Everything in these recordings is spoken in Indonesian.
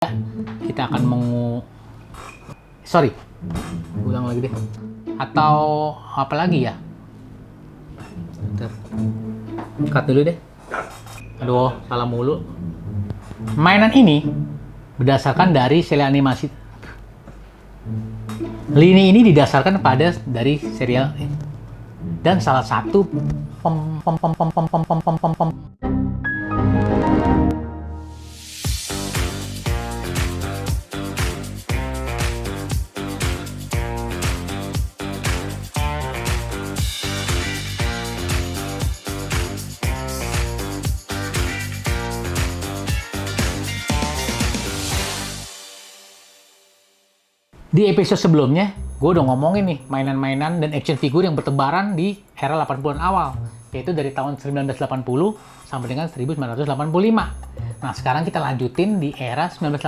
Kita akan ulang lagi deh. Atau apa lagi ya? Bentar. Cut dulu deh. Aduh, salah mulu. Mainan ini berdasarkan dari serial animasi. Lini ini didasarkan pada dari serial dan salah satu Di episode sebelumnya, gue udah ngomongin nih mainan-mainan dan action figure yang bertebaran di era 80-an awal, yaitu dari tahun 1980 sampai dengan 1985. Nah, sekarang kita lanjutin di era 1986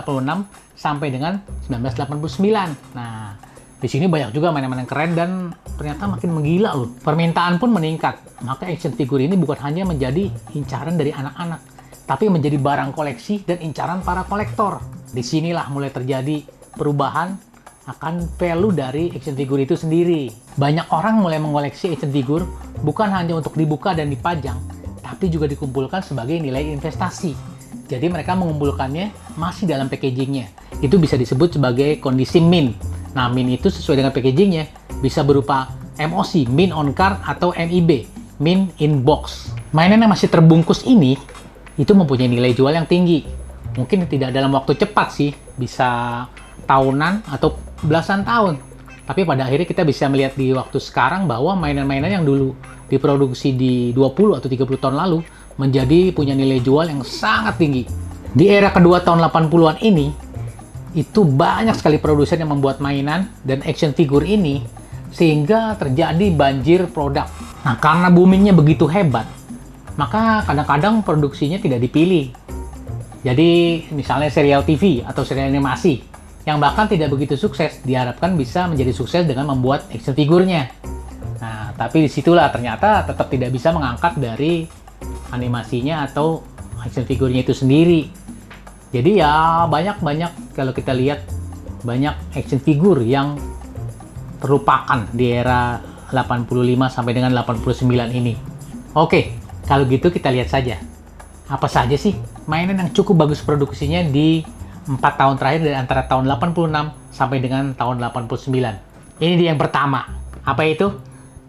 sampai dengan 1989. Nah, di sini banyak juga mainan-mainan keren dan ternyata makin menggila loh. Permintaan pun meningkat, maka action figure ini bukan hanya menjadi incaran dari anak-anak, tapi menjadi barang koleksi dan incaran para kolektor. Disinilah mulai terjadi perubahan akan value dari action figure itu sendiri. Banyak orang mulai mengoleksi action figure bukan hanya untuk dibuka dan dipajang, tapi juga dikumpulkan sebagai nilai investasi. Jadi mereka mengumpulkannya masih dalam packagingnya. Itu bisa disebut sebagai kondisi mint. Nah, mint itu sesuai dengan packagingnya bisa berupa MOC, mint on card, atau MIB, mint in box. Mainan yang masih terbungkus ini itu mempunyai nilai jual yang tinggi. Mungkin tidak dalam waktu cepat sih, bisa tahunan atau belasan tahun. Tapi pada akhirnya kita bisa melihat di waktu sekarang bahwa mainan-mainan yang dulu diproduksi di 20 atau 30 tahun lalu menjadi punya nilai jual yang sangat tinggi. Di era kedua tahun 80-an ini, itu banyak sekali produsen yang membuat mainan dan action figure ini sehingga terjadi banjir produk. Nah, karena boomingnya begitu hebat, maka kadang-kadang produksinya tidak dipilih. Jadi, misalnya serial TV atau serial animasi yang bahkan tidak begitu sukses, diharapkan bisa menjadi sukses dengan membuat action figurnya. Nah, tapi disitulah ternyata tetap tidak bisa mengangkat dari animasinya atau action figurnya itu sendiri. Jadi ya banyak kalau kita lihat banyak action figure yang terlupakan di era 85 sampai dengan 89 ini. Oke, kalau gitu kita lihat saja. Apa saja sih mainan yang cukup bagus produksinya di 4 tahun terakhir dari antara tahun 86 sampai dengan tahun 89. Ini dia yang pertama. Apa itu?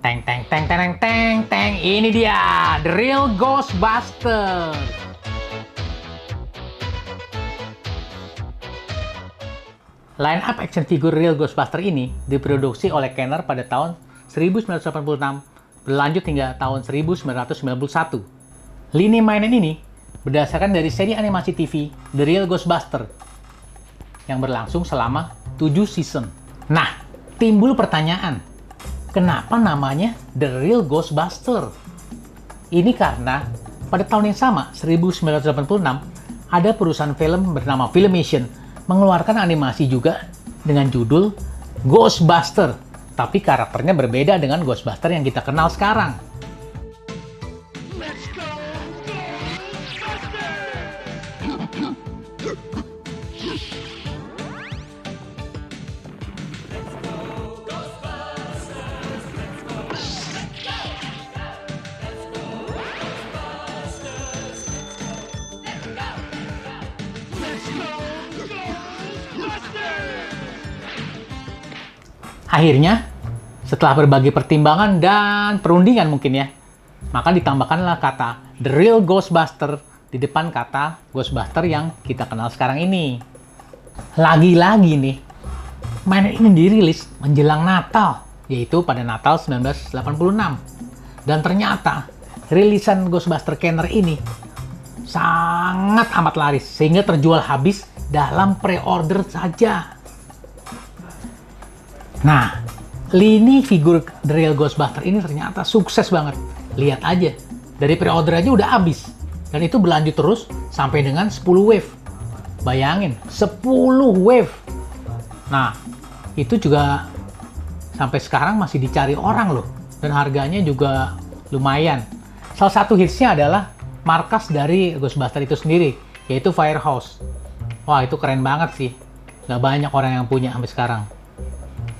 Teng teng teng teng teng teng. Ini dia, The Real Ghostbusters. Line up action figure Real Ghostbusters ini diproduksi oleh Kenner pada tahun 1986 berlanjut hingga tahun 1991. Lini mainan ini berdasarkan dari seri animasi TV The Real Ghostbusters yang berlangsung selama 7 season. Nah, timbul pertanyaan, kenapa namanya The Real Ghostbusters? Ini karena pada tahun yang sama, 1986, ada perusahaan film bernama Filmation mengeluarkan animasi juga dengan judul Ghostbusters, tapi karakternya berbeda dengan Ghostbusters yang kita kenal sekarang. Akhirnya, setelah berbagai pertimbangan dan perundingan mungkin ya, maka ditambahkanlah kata The Real Ghostbusters di depan kata Ghostbusters yang kita kenal sekarang ini. Lagi-lagi nih, mainan ini dirilis menjelang Natal, yaitu pada Natal 1986. Dan ternyata, rilisan Ghostbusters Kenner ini sangat amat laris, sehingga terjual habis dalam pre-order saja. Nah, lini figur The Real Ghostbusters ini ternyata sukses banget. Lihat aja, dari pre-order aja udah habis. Dan itu berlanjut terus sampai dengan 10 wave. Bayangin, 10 wave. Nah, itu juga sampai sekarang masih dicari orang loh. Dan harganya juga lumayan. Salah satu hitsnya adalah markas dari Ghostbusters itu sendiri, yaitu Firehouse. Wah, itu keren banget sih. Gak banyak orang yang punya sampai sekarang.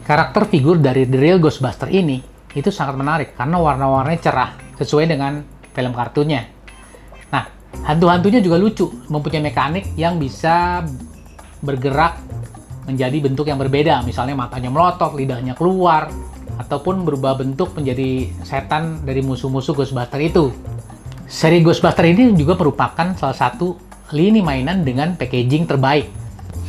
Karakter figur dari The Real Ghostbuster ini itu sangat menarik karena warna-warnanya cerah sesuai dengan film kartunnya. Nah, hantu-hantunya juga lucu, mempunyai mekanik yang bisa bergerak menjadi bentuk yang berbeda. Misalnya matanya melotot, lidahnya keluar, ataupun berubah bentuk menjadi setan dari musuh-musuh Ghostbuster itu. Seri Ghostbuster ini juga merupakan salah satu lini mainan dengan packaging terbaik.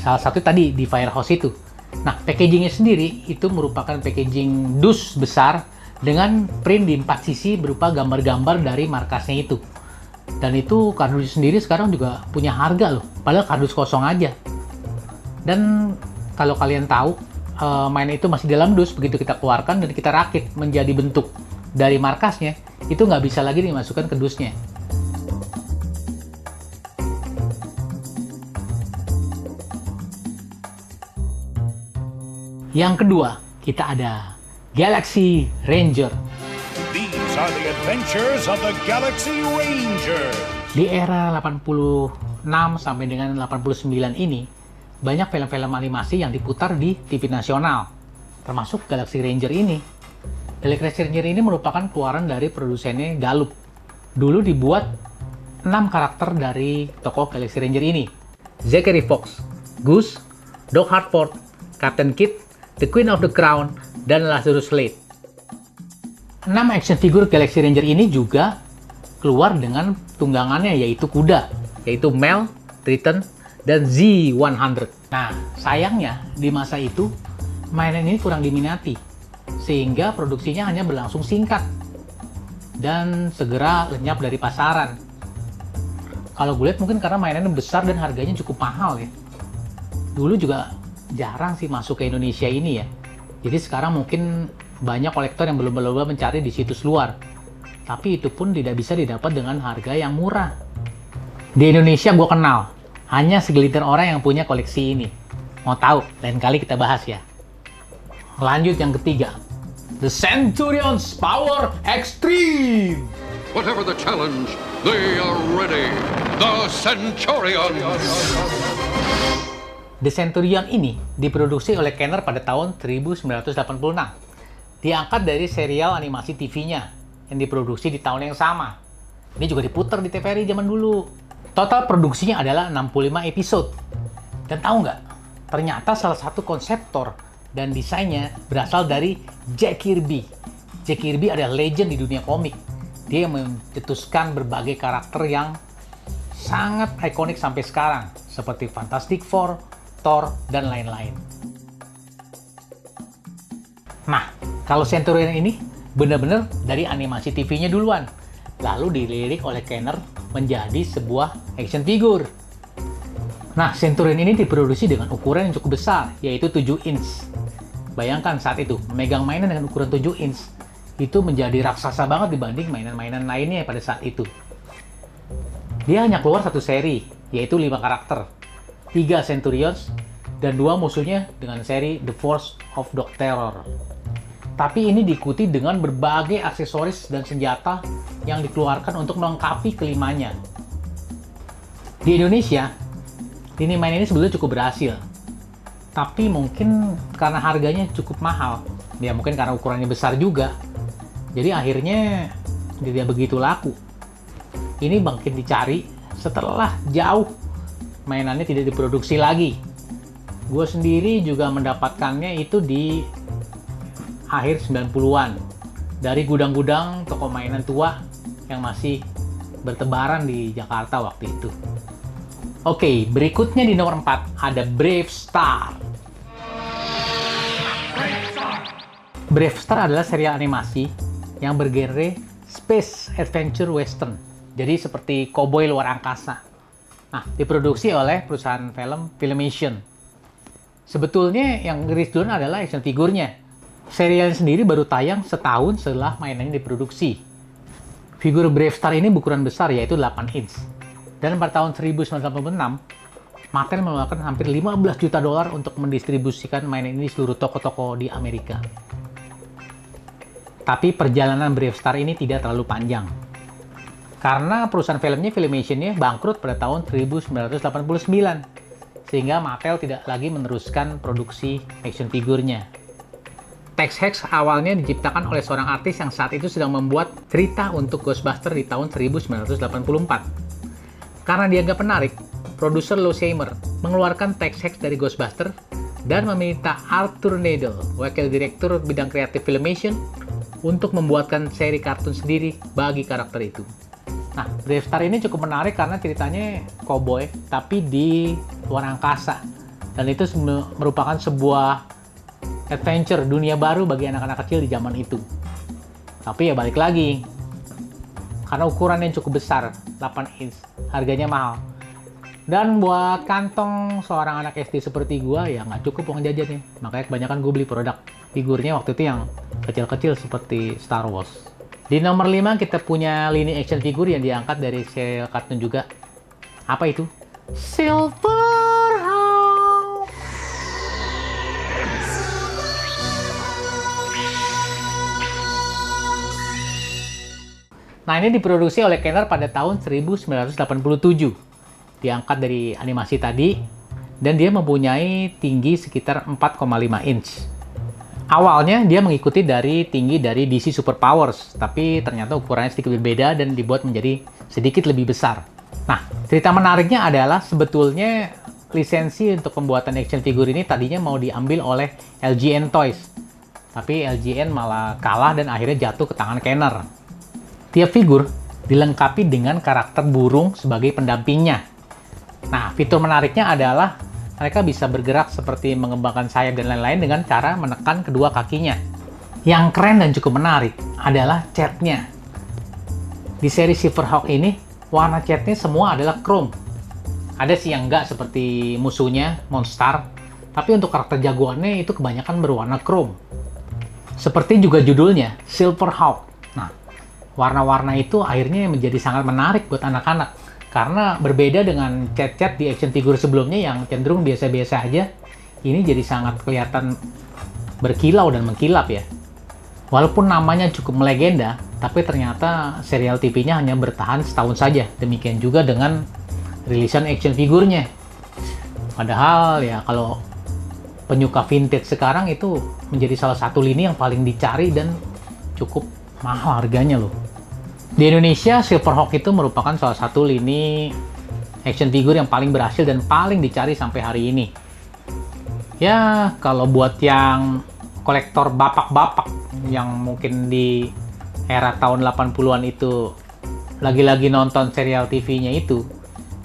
Salah satu tadi di Firehouse itu. Nah, packagingnya sendiri itu merupakan packaging dus besar dengan print di 4 sisi berupa gambar-gambar dari markasnya itu. Dan itu kardus sendiri sekarang juga punya harga loh, padahal kardus kosong aja. Dan kalau kalian tahu, mainan itu masih dalam dus, begitu kita keluarkan dan kita rakit menjadi bentuk dari markasnya, itu nggak bisa lagi dimasukkan ke dusnya. Yang kedua, kita ada Galaxy Ranger. These are the adventures of the Galaxy Ranger. Di era 86 sampai dengan 89 ini, banyak film-film animasi yang diputar di TV nasional, termasuk Galaxy Ranger ini. Galaxy Ranger ini merupakan keluaran dari produsennya Gallup. Dulu dibuat 6 karakter dari tokoh Galaxy Ranger ini. Zachary Fox, Goose, Doc Hartford, Captain Kidd, The Queen of the Crown, dan Lazarus Slade. 6 action figure Galaxy Ranger ini juga keluar dengan tunggangannya, yaitu kuda, yaitu Mel, Triton, dan Z-100. Nah, sayangnya di masa itu mainan ini kurang diminati, sehingga produksinya hanya berlangsung singkat dan segera lenyap dari pasaran. Kalau gue lihat mungkin karena mainannya besar dan harganya cukup mahal ya. Dulu juga jarang sih masuk ke Indonesia ini ya. Jadi sekarang mungkin banyak kolektor yang belum berlomba mencari di situs luar. Tapi itu pun tidak bisa didapat dengan harga yang murah. Di Indonesia gue kenal, hanya segelintir orang yang punya koleksi ini. Mau tahu? Lain kali kita bahas ya. Lanjut yang ketiga. The Centurion's Power Extreme. Whatever the challenge, they are ready. The Centurions. The Centurion ini diproduksi oleh Kenner pada tahun 1986. Diangkat dari serial animasi TV-nya yang diproduksi di tahun yang sama. Ini juga diputar di TVRI zaman dulu. Total produksinya adalah 65 episode. Dan tahu nggak? Ternyata salah satu konseptor dan desainnya berasal dari Jack Kirby. Jack Kirby adalah legend di dunia komik. Dia mencetuskan berbagai karakter yang sangat ikonik sampai sekarang, seperti Fantastic Four, Thor, dan lain-lain. Nah, kalau Centurion ini benar-benar dari animasi TV-nya duluan, lalu dilirik oleh Kenner menjadi sebuah action figure. Nah, Centurion ini diproduksi dengan ukuran yang cukup besar, yaitu 7 inch. Bayangkan saat itu, memegang mainan dengan ukuran 7 inch, itu menjadi raksasa banget dibanding mainan-mainan lainnya pada saat itu. Dia hanya keluar satu seri, yaitu 5 karakter. 3 Centurions, dan 2 musuhnya dengan seri The Force of Dark Terror. Tapi ini diikuti dengan berbagai aksesoris dan senjata yang dikeluarkan untuk melengkapi kelimanya. Di Indonesia, lini main ini sebetulnya cukup berhasil. Tapi mungkin karena harganya cukup mahal, ya mungkin karena ukurannya besar juga, jadi akhirnya tidak begitu laku. Ini bangkit dicari setelah jauh mainannya tidak diproduksi lagi. Gue sendiri juga mendapatkannya itu di akhir 90-an dari gudang-gudang toko mainan tua yang masih bertebaran di Jakarta waktu itu. Oke, berikutnya di nomor 4 ada Brave Star. Brave Star adalah serial animasi yang bergenre Space Adventure Western. Jadi seperti koboi luar angkasa. Nah, diproduksi oleh perusahaan film Filmation. Sebetulnya yang rilis duluan adalah action figurnya. Serialnya sendiri baru tayang setahun setelah mainannya diproduksi. Figur Brave Star ini berukuran besar, yaitu 8 inch. Dan pada tahun 1986, Mattel mengeluarkan hampir 15 juta dolar untuk mendistribusikan mainan ini di seluruh toko-toko di Amerika. Tapi perjalanan Brave Star ini tidak terlalu panjang. Karena perusahaan filmnya Filmation-nya bangkrut pada tahun 1989. sehingga Mattel tidak lagi meneruskan produksi action figurnya. Tex Hex awalnya diciptakan oleh seorang artis yang saat itu sedang membuat cerita untuk Ghostbusters di tahun 1984. Karena dianggap menarik, produser Lou Scheimer mengeluarkan Tex Hex dari Ghostbusters dan meminta Arthur Nadel, wakil direktur bidang kreatif Filmation, untuk membuatkan seri kartun sendiri bagi karakter itu. Nah, Brave Star ini cukup menarik karena ceritanya cowboy, tapi di luar angkasa. Dan itu merupakan sebuah adventure, dunia baru bagi anak-anak kecil di zaman itu. Tapi ya balik lagi, karena ukuran yang cukup besar, 8 inch, harganya mahal. Dan buat kantong seorang anak SD seperti gua, ya nggak cukup uang jajannya. Makanya kebanyakan gue beli produk figurnya waktu itu yang kecil-kecil seperti Star Wars. Di nomor 5 kita punya lini action figure yang diangkat dari serial kartun juga. Apa itu? Silverhawk. Nah, ini diproduksi oleh Kenner pada tahun 1987. Diangkat dari animasi tadi, dan dia mempunyai tinggi sekitar 4,5 inch. Awalnya dia mengikuti dari tinggi dari DC Superpowers, tapi ternyata ukurannya sedikit berbeda dan dibuat menjadi sedikit lebih besar. Nah, cerita menariknya adalah sebetulnya lisensi untuk pembuatan action figure ini tadinya mau diambil oleh LJN Toys, tapi LJN malah kalah dan akhirnya jatuh ke tangan Kenner. Tiap figur dilengkapi dengan karakter burung sebagai pendampingnya. Nah, fitur menariknya adalah mereka bisa bergerak seperti mengembangkan sayap dan lain-lain dengan cara menekan kedua kakinya. Yang keren dan cukup menarik adalah catnya. Di seri Silverhawk ini, warna catnya semua adalah chrome. Ada sih yang enggak seperti musuhnya, Monstar, tapi untuk karakter jagoannya itu kebanyakan berwarna chrome. Seperti juga judulnya, Silverhawk. Nah, warna-warna itu akhirnya menjadi sangat menarik buat anak-anak. Karena berbeda dengan cat-cat di action figure sebelumnya yang cenderung biasa-biasa aja, ini jadi sangat kelihatan berkilau dan mengkilap ya. Walaupun namanya cukup melegenda, tapi ternyata serial TV-nya hanya bertahan setahun saja. Demikian juga dengan rilisan action figurnya. Padahal ya kalau penyuka vintage sekarang itu menjadi salah satu lini yang paling dicari dan cukup mahal harganya loh. Di Indonesia, Silverhawk itu merupakan salah satu lini action figure yang paling berhasil dan paling dicari sampai hari ini. Ya, kalau buat yang kolektor bapak-bapak yang mungkin di era tahun 80-an itu lagi-lagi nonton serial TV-nya itu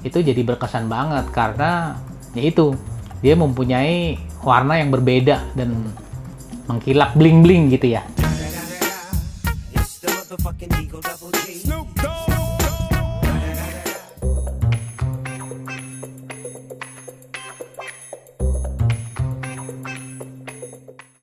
jadi berkesan banget karena ya itu, dia mempunyai warna yang berbeda dan mengkilap bling-bling gitu ya. Snoop Dogg.